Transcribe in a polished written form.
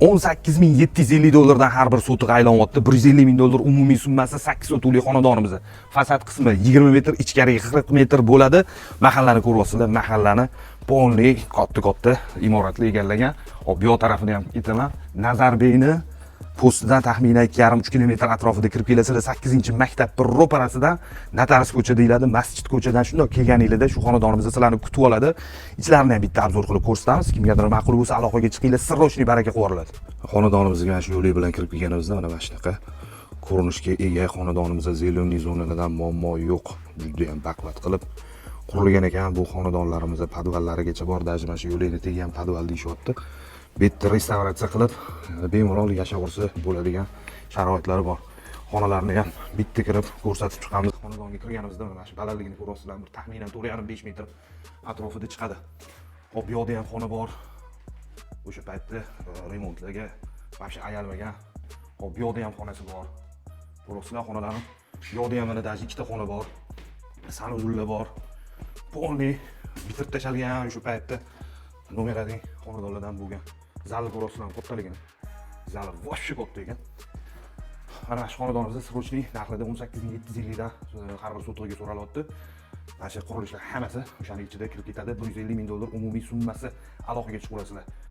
$18,750 dan har bir sotiq aylanyapti. $150,000 umumiy summasi 8 sotiqli xonadonimiz. Fasad qismi 20 metr, ichkariga 40 metr bo'ladi. Mahallani ko'ryapsizlar, mahallani polniy katta imoratli egallagan. Hop, bu yoq tarafini ham aytaman. Nazarbeyni postidan taxminan 2,5-3 kilometr atrofida kirib kelasizlar. 8-maktab ro'parasidan Nataris ko'cha deyiladi, Masjid ko'chadan shundoq kelganingizda shu xonadonimiz sizlarni kutib oladi. Ichlarini ham bitta obzor qilib ko'rsatamiz. Kimgadir ma'qul bo'lsa aloqaga chiqinglar, sirrochli baraka qo'riladi. Xonadonimizga mana shu yo'l bilan kirib kelganimizda mana shunaqa ko'rinishga ega xonadonimizda zeleniy zonalardan muammo yo'q. Juda ham baquvvat qilib qurilgan ekan. Bu xonadonlarimizda podvallarigacha bor, даже mana shu yo'lga tegan podval deyishyapti. Bitta restavratsiya qilib, bemalol yashaversa bo'ladigan sharoitlari bor. Xonalarni ham bitta kirib ko'rsatib chiqamiz. Xonadonga kirganimizda mana shu balandligini ko'ryapsizlar, bir taxminan 4,5 metr atrofida chiqadi. Hop, bu yoqda ham xona bor. O'sha paytda remontlarga vaqti ayalmagan. Hop, bu yoqda ham xonasi bor. Ko'ryapsizlar xonalarni. Bu yoqda ham mana даже ikkita xona bor. Sanuzullar bor. Polniy bitirib tashalgan o'sha paytda nomerali xonadonlardan bo'lgan. Zalni ko'ryapsizlar, kattaligini. Zali voshshi katta ekan. Mana shu xonadonimizda sirrochli narxida 18,750 dan har bir sotiqga so'ralyapti. Mana shu qurilishlar hammasi o'shaning ichida kirib ketadi. $150,000 umumiy summasi aloqaga chiqib olasizlar.